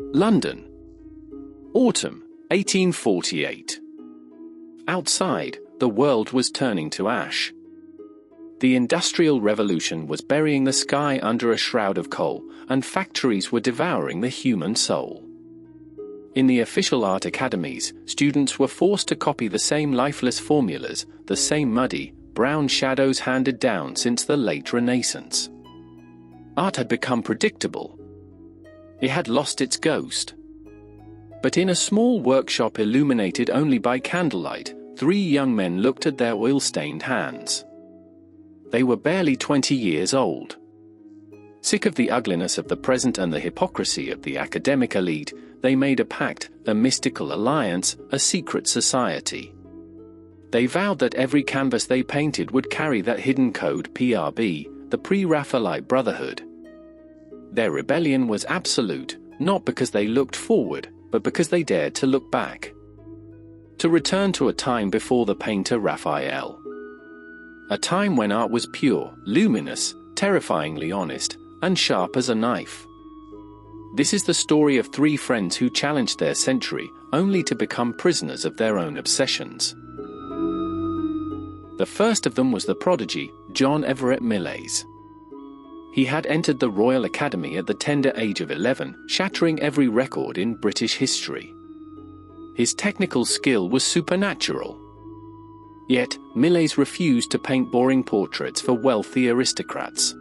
London. Autumn, 1848. Outside, the world was turning to ash. The Industrial Revolution was burying the sky under a shroud of coal, and factories were devouring the human soul. In the official art academies, students were forced to copy the same lifeless formulas, the same muddy, brown shadows handed down since the late Renaissance. Art had become predictable. It had lost its ghost. But in a small workshop illuminated only by candlelight, 3 young men looked at their oil-stained hands. They were barely 20 years old. Sick of the ugliness of the present and the hypocrisy of the academic elite, they made a pact, a mystical alliance, a secret society. They vowed that every canvas they painted would carry that hidden code PRB, the Pre-Raphaelite Brotherhood. Their rebellion was absolute, not because they looked forward, but because they dared to look back. To return to a time before the painter Raphael. A time when art was pure, luminous, terrifyingly honest, and sharp as a knife. This is the story of 3 friends who challenged their century, only to become prisoners of their own obsessions. The first of them was the prodigy, John Everett Millais. He had entered the Royal Academy at the tender age of 11, shattering every record in British history. His technical skill was supernatural. Yet, Millais refused to paint boring portraits for wealthy aristocrats.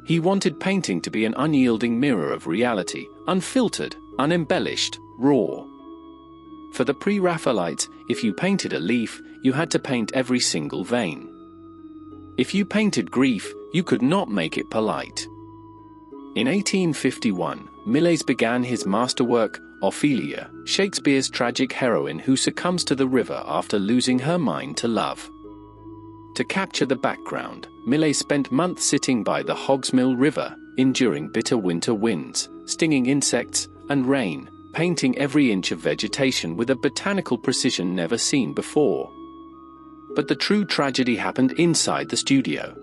He wanted painting to be an unyielding mirror of reality, unfiltered, unembellished, raw. For the Pre-Raphaelites, if you painted a leaf, you had to paint every single vein. If you painted grief, you could not make it polite. In 1851, Millais began his masterwork, Ophelia, Shakespeare's tragic heroine who succumbs to the river after losing her mind to love. To capture the background, Millais spent months sitting by the Hogsmill River, enduring bitter winter winds, stinging insects, and rain, painting every inch of vegetation with a botanical precision never seen before. But the true tragedy happened inside the studio.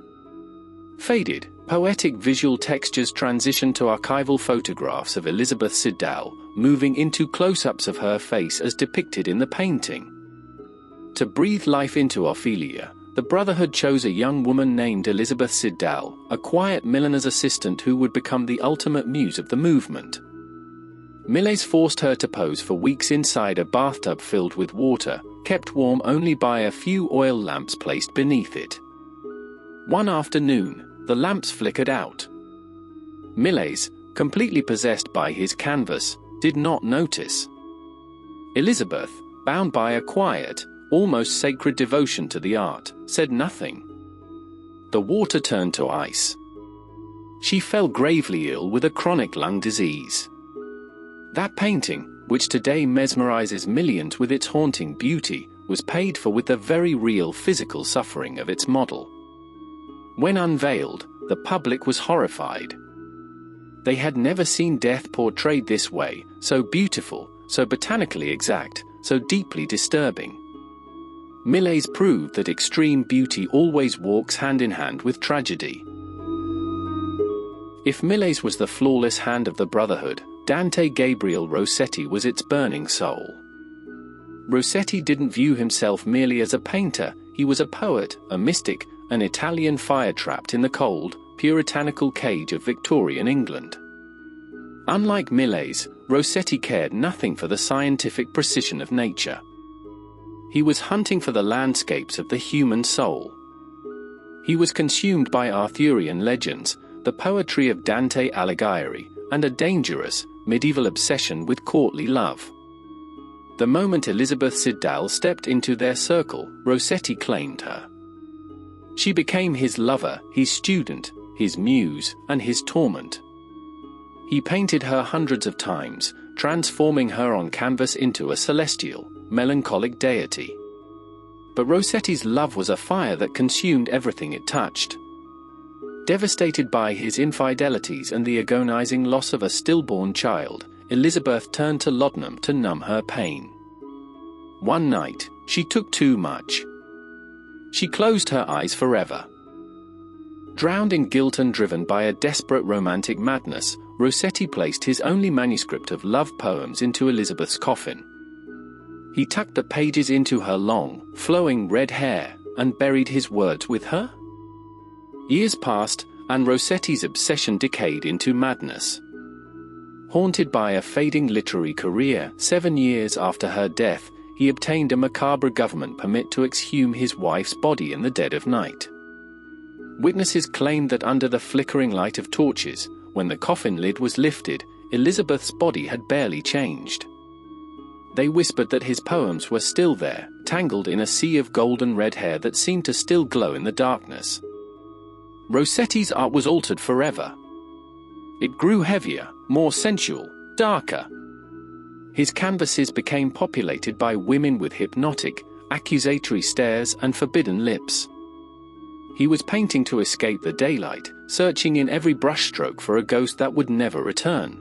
Faded, poetic visual textures transitioned to archival photographs of Elizabeth Siddal, moving into close-ups of her face as depicted in the painting. To breathe life into Ophelia, the Brotherhood chose a young woman named Elizabeth Siddal, a quiet milliner's assistant who would become the ultimate muse of the movement. Millais forced her to pose for weeks inside a bathtub filled with water, kept warm only by a few oil lamps placed beneath it. One afternoon, the lamps flickered out. Millais, completely possessed by his canvas, did not notice. Elizabeth, bound by a quiet, almost sacred devotion to the art, said nothing. The water turned to ice. She fell gravely ill with a chronic lung disease. That painting, which today mesmerizes millions with its haunting beauty, was paid for with the very real physical suffering of its model. When unveiled, the public was horrified. They had never seen death portrayed this way, so beautiful, so botanically exact, so deeply disturbing. Millais proved that extreme beauty always walks hand in hand with tragedy. If Millais was the flawless hand of the Brotherhood, Dante Gabriel Rossetti was its burning soul. Rossetti didn't view himself merely as a painter, he was a poet, a mystic, an Italian fire trapped in the cold, puritanical cage of Victorian England. Unlike Millais, Rossetti cared nothing for the scientific precision of nature. He was hunting for the landscapes of the human soul. He was consumed by Arthurian legends, the poetry of Dante Alighieri, and a dangerous, medieval obsession with courtly love. The moment Elizabeth Siddal stepped into their circle, Rossetti claimed her. She became his lover, his student, his muse, and his torment. He painted her hundreds of times, transforming her on canvas into a celestial, melancholic deity. But Rossetti's love was a fire that consumed everything it touched. Devastated by his infidelities and the agonizing loss of a stillborn child, Elizabeth turned to laudanum to numb her pain. One night, she took too much. She closed her eyes forever. Drowned in guilt and driven by a desperate romantic madness, Rossetti placed his only manuscript of love poems into Elizabeth's coffin. He tucked the pages into her long, flowing red hair and buried his words with her. Years passed, and Rossetti's obsession decayed into madness. Haunted by a fading literary career, 7 years after her death, he obtained a macabre government permit to exhume his wife's body in the dead of night. Witnesses claimed that under the flickering light of torches, when the coffin lid was lifted, Elizabeth's body had barely changed. They whispered that his poems were still there, tangled in a sea of golden red hair that seemed to still glow in the darkness. Rossetti's art was altered forever. It grew heavier, more sensual, darker. His canvases became populated by women with hypnotic, accusatory stares and forbidden lips. He was painting to escape the daylight, searching in every brushstroke for a ghost that would never return.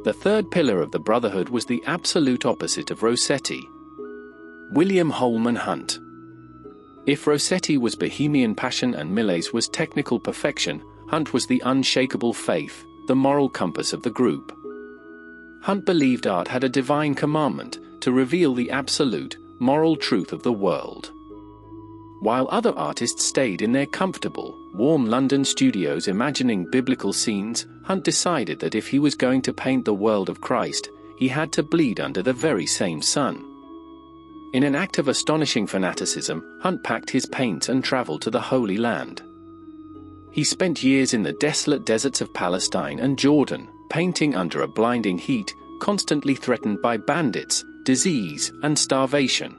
The third pillar of the Brotherhood was the absolute opposite of Rossetti. William Holman Hunt. If Rossetti was bohemian passion and Millais was technical perfection, Hunt was the unshakable faith, the moral compass of the group. Hunt believed art had a divine commandment to reveal the absolute, moral truth of the world. While other artists stayed in their comfortable, warm London studios imagining biblical scenes, Hunt decided that if he was going to paint the world of Christ, he had to bleed under the very same sun. In an act of astonishing fanaticism, Hunt packed his paints and traveled to the Holy Land. He spent years in the desolate deserts of Palestine and Jordan, painting under a blinding heat, constantly threatened by bandits, disease, and starvation.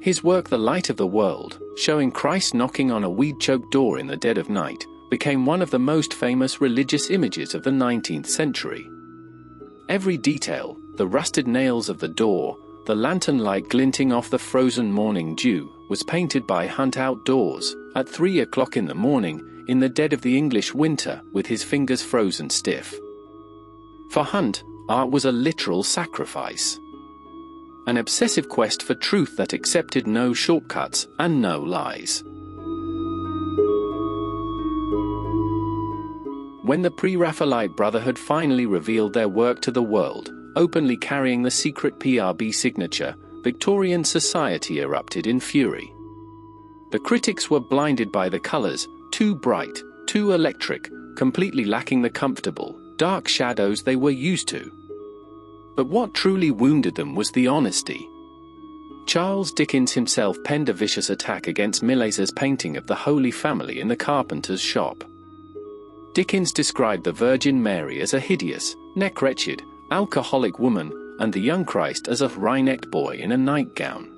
His work The Light of the World, showing Christ knocking on a weed-choked door in the dead of night, became one of the most famous religious images of the 19th century. Every detail, the rusted nails of the door, the lantern light glinting off the frozen morning dew, was painted by Hunt outdoors, at 3 o'clock in the morning, in the dead of the English winter, with his fingers frozen stiff. For Hunt, art was a literal sacrifice. An obsessive quest for truth that accepted no shortcuts and no lies. When the Pre-Raphaelite Brotherhood finally revealed their work to the world, openly carrying the secret PRB signature, Victorian society erupted in fury. The critics were blinded by the colors, too bright, too electric, completely lacking the comfortable, dark shadows they were used to. But what truly wounded them was the honesty. Charles Dickens himself penned a vicious attack against Millais's painting of the Holy Family in the carpenter's shop. Dickens described the Virgin Mary as a hideous, neck-wretched, alcoholic woman, and the young Christ as a wry-necked boy in a nightgown.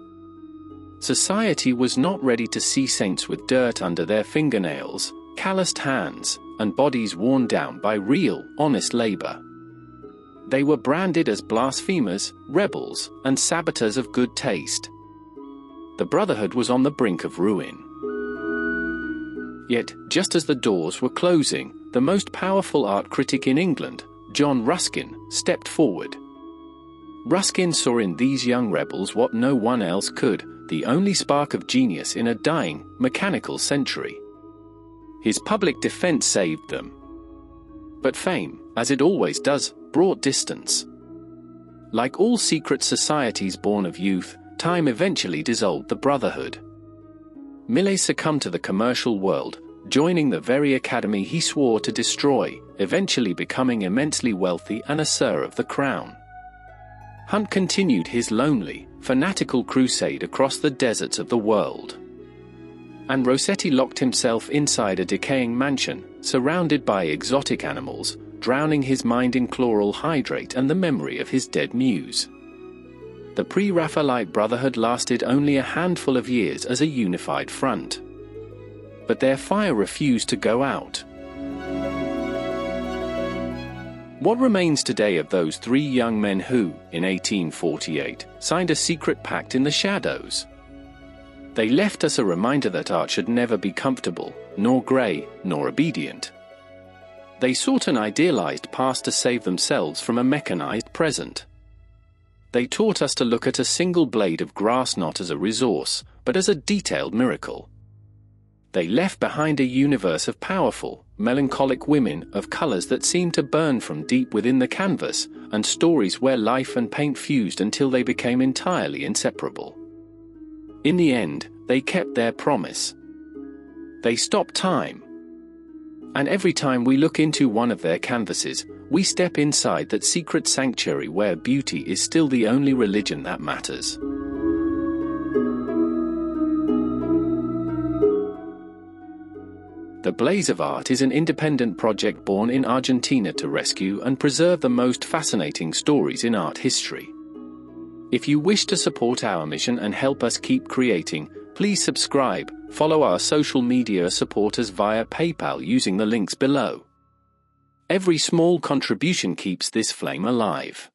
Society was not ready to see saints with dirt under their fingernails, calloused hands, and bodies worn down by real, honest labor. They were branded as blasphemers, rebels, and saboteurs of good taste. The Brotherhood was on the brink of ruin. Yet, just as the doors were closing, the most powerful art critic in England, John Ruskin, stepped forward. Ruskin saw in these young rebels what no one else could, the only spark of genius in a dying, mechanical century. His public defense saved them. But fame, as it always does, brought distance. Like all secret societies born of youth, time eventually dissolved the Brotherhood. Millais succumbed to the commercial world, joining the very academy he swore to destroy, eventually becoming immensely wealthy and a Sir of the Crown. Hunt continued his lonely, fanatical crusade across the deserts of the world. And Rossetti locked himself inside a decaying mansion, surrounded by exotic animals, drowning his mind in chloral hydrate and the memory of his dead muse. The Pre-Raphaelite Brotherhood lasted only a handful of years as a unified front. But their fire refused to go out. What remains today of those 3 young men who, in 1848, signed a secret pact in the shadows? They left us a reminder that art should never be comfortable, nor grey, nor obedient. They sought an idealized past to save themselves from a mechanized present. They taught us to look at a single blade of grass not as a resource, but as a detailed miracle. They left behind a universe of powerful, melancholic women of colors that seemed to burn from deep within the canvas, and stories where life and paint fused until they became entirely inseparable. In the end, they kept their promise. They stopped time. And every time we look into one of their canvases, we step inside that secret sanctuary where beauty is still the only religion that matters. The Blaze of Art is an independent project born in Argentina to rescue and preserve the most fascinating stories in art history. If you wish to support our mission and help us keep creating, please subscribe, follow our social media, support us via PayPal using the links below. Every small contribution keeps this flame alive.